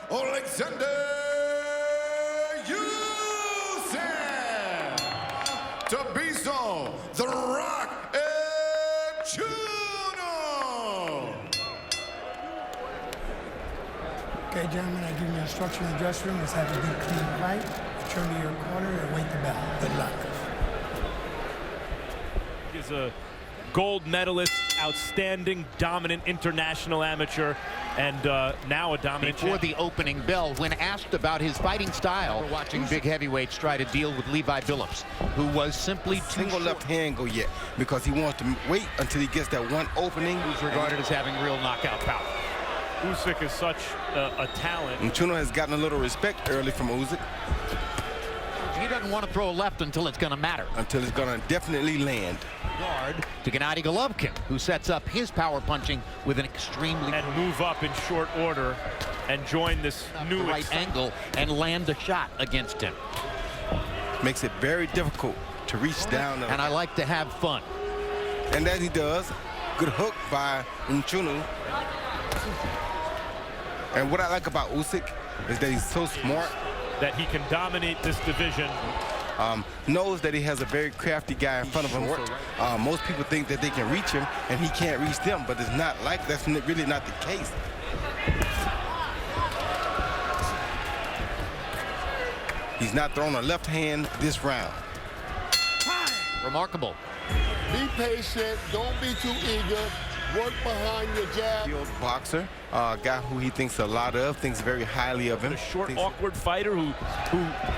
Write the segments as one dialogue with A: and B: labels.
A: Oleksandr Usyk. Thabiso "The Rock" Mchunu.
B: Okay, gentlemen, I give you instruction in the dressing room. Let's have a good, clean fight. Return to your corner and wait the bell. Good luck.
C: He's a gold medalist, outstanding, dominant international amateur, and now a dominant
D: Before the opening bell, when asked about his fighting style, we're watching big heavyweights try to deal with Levi Billups, who was simply too
E: Single left hand go yet because he wants to wait until he gets that one opening.
D: Who's regarded as having real knockout power.
C: Usyk is such a talent.
E: Mchunu has gotten a little respect early from Usyk.
D: He doesn't want to throw a left until it's going to matter.
E: Until it's going to definitely land.
D: Guard to Gennady Golovkin, who sets up his power punching with an extremely...
C: And move up in short order and join this new
D: right angle and land a shot against him.
E: Makes it very difficult to reach down.
D: And I like to have fun.
E: And that he does. Good hook by Mchunu. And what I like about Usyk is that he's so smart.
C: That he can dominate this division.
E: Knows that he has a very crafty guy in front of him. Most people think that they can reach him and he can't reach them, but it's not like that's really not the case. He's not throwing a left hand this round.
D: Remarkable.
F: Be patient, don't be too eager. Work behind your jab.
E: Field boxer, a guy who he thinks a lot of, thinks very highly of him.
C: A short, awkward fighter who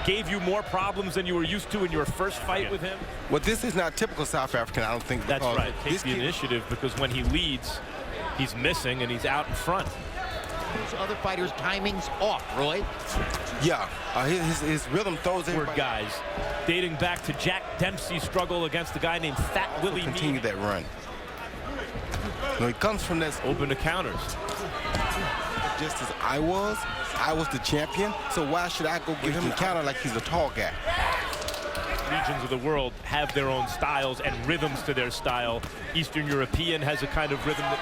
C: gave you more problems than you were used to in your first fight with him.
E: Well, this is not typical South African, I don't think.
C: That's right. Takes the initiative because when he leads, he's missing and he's out in front.
D: Those other fighters' timing's off, Roy.
E: Yeah, his rhythm throws
C: everybody. Guys, dating back to Jack Dempsey's struggle against a guy named Fat Willie.
E: Continue that run. No, he comes from that
C: open to counters.
E: Just as I was the champion, so why should I go give him a counter like he's a tall guy?
C: Regions of the world have their own styles and rhythms to their style. Eastern European has a kind of rhythm that...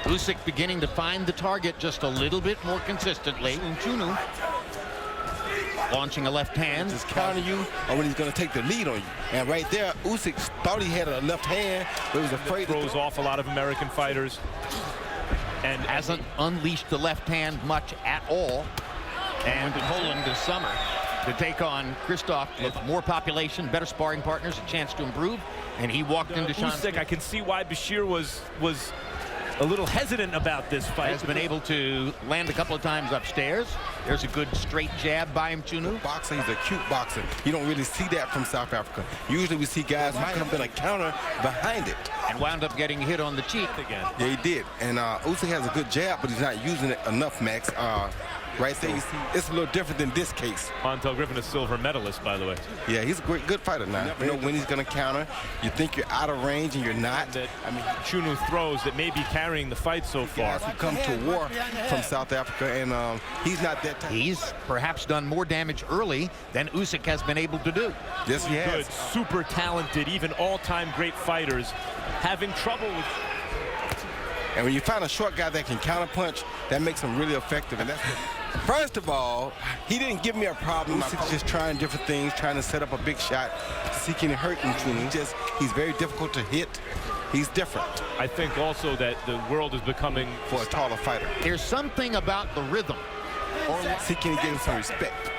D: Usyk beginning to find the target just a little bit more consistently. Mchunu launching a left hand.
E: Just counter you, or when he's going to take the lead on you. And right there, Usyk thought he had a left hand, but he was afraid.
C: Throws off a lot of American fighters.
D: And hasn't unleashed the left hand much at all. And Poland this summer to take on Krzysztof with more population, better sparring partners, a chance to improve. And he walked into
C: Usyk. I can see why Bashir was a little hesitant about this fight.
D: Has been able to land a couple of times upstairs. There's a good straight jab by Mchunu.
E: Boxer, he's a cute boxer. You don't really see that from South Africa. Usually we see guys who come in a counter behind it.
D: And wound up getting hit on the cheek again.
E: Yeah, he did. And Usyk has a good jab, but he's not using it enough, Max. Right there, you see, it's a little different than this case.
C: Montel Griffin, a silver medalist, by the way.
E: Yeah, he's a good fighter now. You know when he's going to counter. You think you're out of range, and you're not.
C: I mean, Mchunu throws that may be carrying the fight so far.
E: Guys who come to war from South Africa, and he's not that type.
D: He's perhaps done more damage early than Usyk has been able to do.
E: Yes, he has.
C: Good, super talented, even all-time great fighters having trouble with...
E: And when you find a short guy that can counterpunch, that makes him really effective. And that's first of all, he didn't give me a problem. He's just trying different things, trying to set up a big shot to see can he hurt Mchunu. He's very difficult to hit. He's different.
C: I think also that the world is becoming
E: for a taller fighter.
D: There's something about the rhythm.
E: Or see can he get him some respect.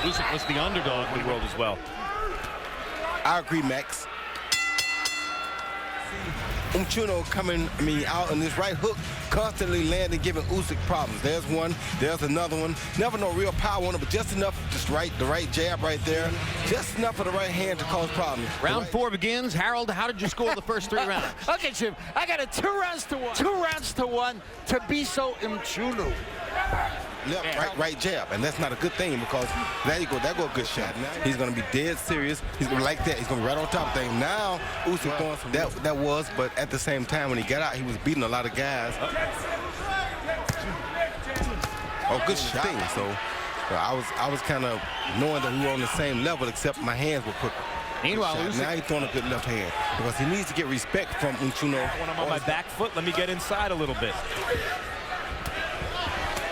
C: Usyk was the underdog in the world as well.
E: I agree, Max. Mchunu coming, out on this right hook, constantly landing, giving Usyk problems. There's one, there's another one. Never no real power on it, but just enough, the right jab right there. Just enough of the right hand to cause problems.
D: Round 4 begins. Harold, how did you score the first 3 rounds?
G: Okay, Jim, I got a 2 rounds to 1. 2 rounds to 1, Thabiso Mchunu.
E: Left, right jab, and that's not a good thing because there you go, that go a good shot. He's going to be dead serious. He's going to like that. He's going to be right on top of things. Now, Usyk throwing some that was, but at the same time, when he got out, he was beating a lot of guys. Oh, good shot. So I was kind of knowing that we were on the same level, except my hands were quicker.
D: Meanwhile,
E: now he's throwing a good left hand because he needs to get respect from Mchunu.
C: When I'm on my back foot, let me get inside a little bit.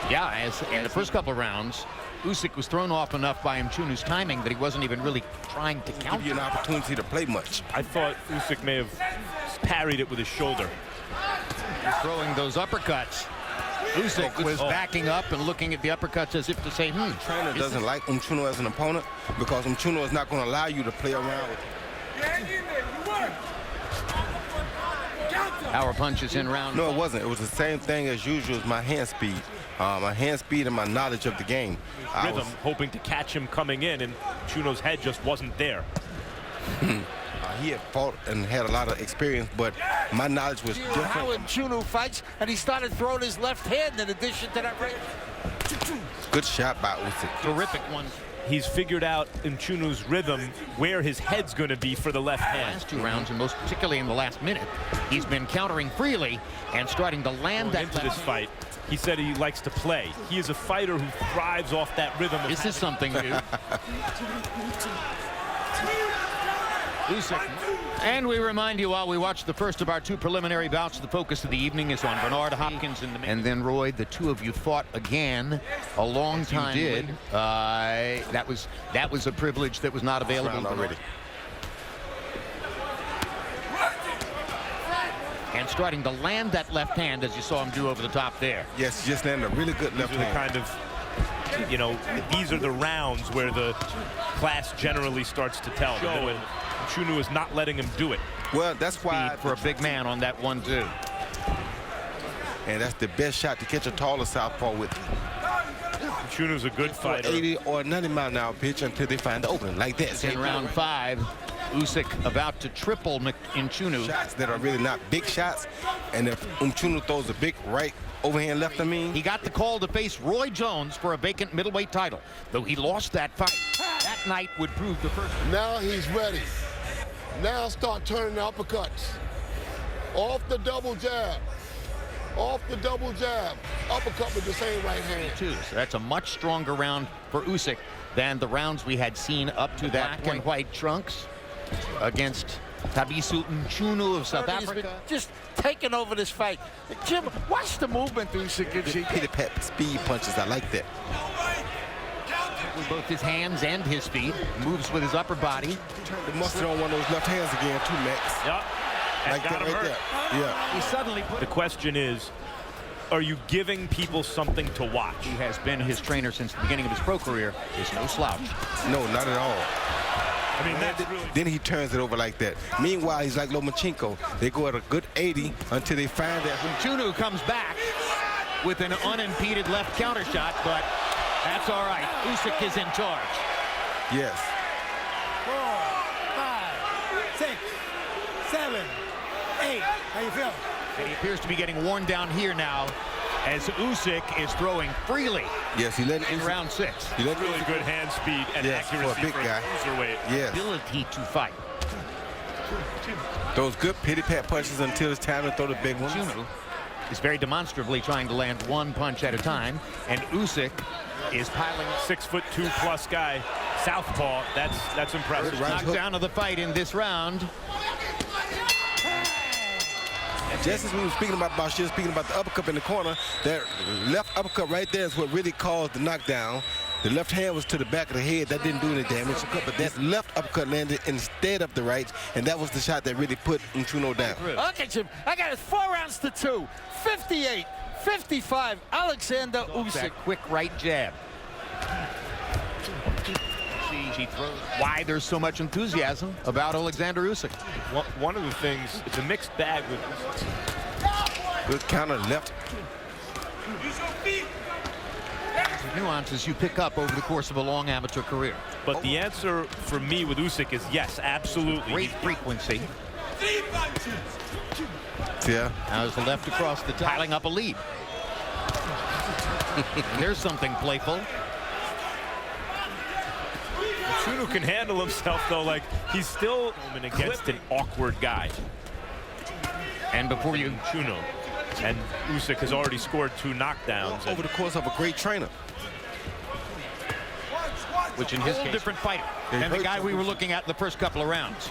D: Yeah, as in the first couple of rounds, Usyk was thrown off enough by Mchunu's timing that he wasn't even really trying to
E: Give
D: counter.
E: you an opportunity to play much.
C: I thought Usyk may have parried it with his shoulder.
D: Throwing those uppercuts. Usyk was backing up and looking at the uppercuts as if to say,
E: Trainer doesn't like Mchunu as an opponent because Mchunu is not going to allow you to play around with him.
D: Power punches in round.
E: No, it wasn't. It was the same thing as usual as my hand speed. My hand speed and my knowledge of the game. I
C: Rhythm,
E: was,
C: hoping to catch him coming in, and Mchunu's head just wasn't there.
E: he had fought and had a lot of experience, but my knowledge was
G: How
E: different.
G: Mchunu fights, and he started throwing his left hand in addition to that right.
E: Good shot by Usyk.
D: Terrific one.
C: He's figured out Mchunu's rhythm, where his head's going to be for the left hand.
D: Last 2 rounds, and most particularly in the last minute, he's been countering freely and starting to land that
C: Into this fight, he said he likes to play. He is a fighter who thrives off that rhythm.
D: This is something new. Usyk. And we remind you, while we watch the first of our 2 preliminary bouts, the focus of the evening is on Bernard Hopkins and then Roy. The 2 of you fought again a long time. You did. That was a privilege that was not available
E: already.
D: And starting to land that left hand, as you saw him do over the top there.
E: Yes, just landed a really good left
C: These are the
E: hand.
C: kind of, you know, these are the rounds where the class generally starts to tell. And Mchunu is not letting him do it.
E: Well, that's why
D: For a big man on that 1-2.
E: and that's the best shot to catch a taller southpaw with.
C: Mchunu's a good
E: For
C: fighter.
E: 80 or 90-mile-an-hour pitch until they find the opening like this.
D: In round 5, Usyk about to triple Mchunu.
E: Shots that are really not big shots, and if Mchunu throws a big right overhand left,
D: He got the call to face Roy Jones for a vacant middleweight title, though he lost that fight. That night would prove the first.
F: Now he's ready. Now start turning the uppercuts. Off the double jab. Off the double jab. Uppercut with the same right hand.
D: So that's a much stronger round for Usyk than the rounds we had seen up to that black and white trunks against Thabiso Mchunu of South
G: He's been
D: Africa.
G: just taking over this fight. Jim, watch the movement Usyk gives you.
E: pitty pat speed punches. I like that.
D: With both his hands and his feet, moves with his upper body.
E: The mustard on one of those left hands again, too, Max.
C: Yep. And
E: Like
C: got
E: that
C: him
E: right
C: hurt.
E: there. Yeah.
D: He suddenly put.
C: The question is, are you giving people something to watch?
D: Who has been his trainer since the beginning of his pro career, is no slouch.
E: No, not at all.
C: I mean, that's really...
E: Then he turns it over like that. Meanwhile, he's like Lomachenko. They go at a good 80 until they find that.
D: Mchunu comes back with an unimpeded left counter shot, but that's all right. Usyk is in charge.
E: Yes.
B: 4, 5, 6, 7, 8. How you feel?
D: And he appears to be getting worn down here now as Usyk is throwing freely
E: Yes, he let
D: in round 6.
E: He let
C: Really good hand speed and
E: Yes, for a
C: accuracy
E: big
C: for a
E: guy.
C: cruiserweight.
E: Yes.
D: Ability to fight.
E: Those good pitty pat punches until it's time to throw the big ones.
D: Mchunu is very demonstrably trying to land one punch at a time, and Usyk is piling up.
C: 6'2+ guy, southpaw. That's impressive.
E: Right
D: Knocked
E: hook.
D: down of the fight in this round.
E: Just as we were speaking about Bashir, speaking about the uppercut in the corner, that left uppercut right there is what really caused the knockdown. The left hand was to the back of the head. That didn't do any damage. But that left uppercut landed instead of the right, and that was the shot that really put Mchunu down.
G: Okay, Jim, I got it 4 rounds to 2. 58, 55, Oleksandr Usyk.
D: That quick right jab. She throws. Why there's so much enthusiasm about Oleksandr Usyk.
C: One of the things, it's a mixed bag with
E: Good counter left.
D: The nuances you pick up over the course of a long amateur career.
C: But the answer for me with Usyk is yes, absolutely.
D: Great frequency.
E: Yeah.
D: Now is the left across the top, piling up a lead. There's something playful.
C: Mchunu can handle himself, though. Like, he's still against an awkward guy.
D: And before you,
C: Mchunu. And Usyk has already scored 2 knockdowns.
E: Over the course of a great trainer.
D: which in his case, different fighter than the guy we were looking at in the first couple of rounds.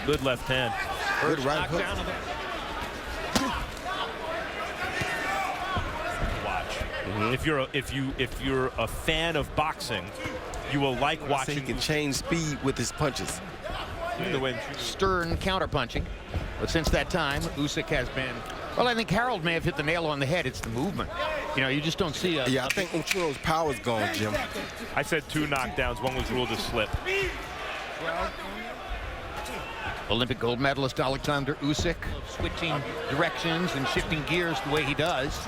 C: Good left hand.
E: Good right hook.
D: Knockdown of the
C: If you're a fan of boxing, you will like
E: He
C: watching.
E: can change speed with his punches.
C: The way
D: Stern counterpunching. But since that time, Usyk has been, well, I think Harold may have hit the nail on the head. It's the movement. You know, you just don't see a...
E: Yeah, I think Mchuno's power's gone, Jim.
C: I said 2 knockdowns. One was ruled a slip.
D: Olympic gold medalist Oleksandr Usyk switching directions and shifting gears the way he does.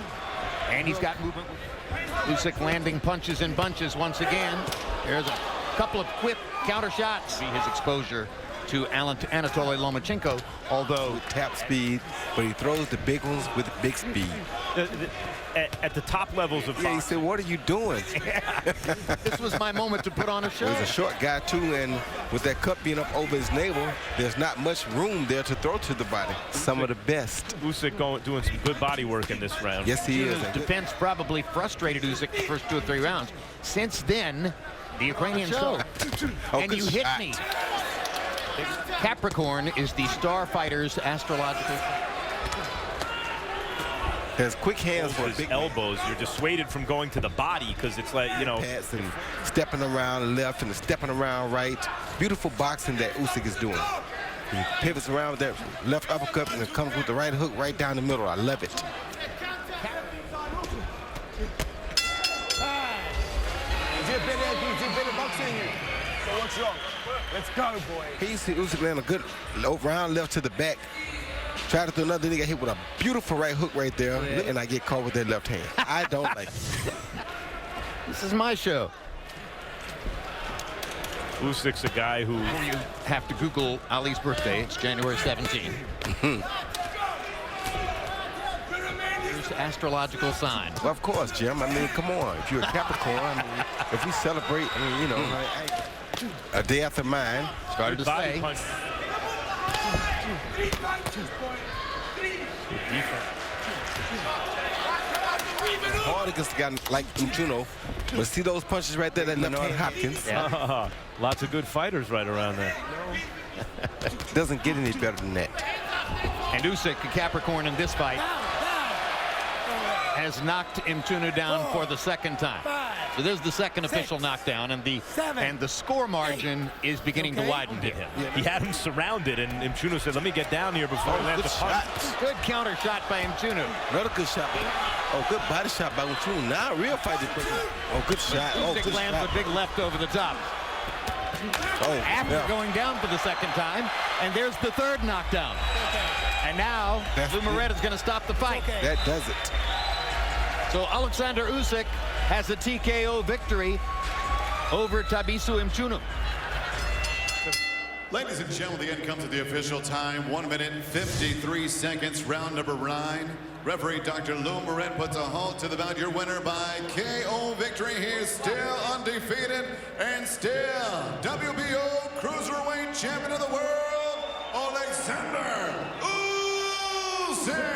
D: And he's got movement. Usyk landing punches in bunches once again. There's a couple of quick counter shots. His exposure to Anatoly Lomachenko, although
E: With tap speed, but he throws the big ones with big speed.
C: At the top levels of
E: Yeah, he
C: boxing,
E: said, what are you doing?
D: this was my moment to put on a show.
E: He's a short guy, too, and with that cut being up over his navel, there's not much room there to throw to the body. Some of the best.
C: Usyk doing some good body work in this round.
E: Yes, he is.
D: His defense probably frustrated Usyk the first 2 or 3 rounds. Since then, the Ukrainian star.
E: Oh,
D: And
E: good
D: you hit
E: shot.
D: me. Capricorn is the star fighter's astrological.
E: Has quick hands for a
C: His
E: big man.
C: elbows, you're dissuaded from going to the body because it's like, you know,
E: Pads and stepping around left and stepping around right. Beautiful boxing that Usyk is doing. He pivots around with that left uppercut and it comes with the right hook right down the middle. I love it.
H: So what's wrong? Let's go, boy.
E: He used to Usyk land a good round left to the back. Try to do another, then he got hit with a beautiful right hook right there, and I get caught with that left hand. I don't like it.
D: This is my show.
C: Usyk's a guy who
D: You have to Google Ali's birthday. It's January 17th. Here's the astrological sign.
E: Well, of course, Jim. I mean, come on. If you're a Capricorn, I mean, if we celebrate, I mean, you know, a day after mine.
D: Started to
C: body
D: say.
C: punch.
E: Hard against a guy like Mchunu. But see those punches right there, that left hand Hopkins.
C: Lots of good fighters right around there.
E: Doesn't get any better than that.
D: And Usyk, a Capricorn in this fight, has knocked Mchunu down for the second time. So there's the second official knockdown, and the score margin is beginning to widen to him.
C: He had him surrounded, and Mchunu said, let me get down here before I land the punch.
D: Good counter shot by Mchunu.
E: Another good shot. Oh, good body shot by Mchunu. Now a real fight is breaking. Oh, good shot. Oh,
D: Usyk
E: good
D: lands
E: shot.
D: a big left over the top.
E: Oh,
D: After
E: yeah.
D: going down for the second time, and there's the third knockdown. And now,
E: That's
D: Moret is going to stop the fight.
E: That does it.
D: So Oleksandr Usyk has a TKO victory over Thabiso Mchunu.
A: Ladies and gentlemen, the end comes at the official time. 1 minute, 53 seconds, round number 9. Referee Dr. Lou Moret puts a halt to the bout. Your winner by KO victory. He is still undefeated and still WBO Cruiserweight Champion of the World, Oleksandr Usyk.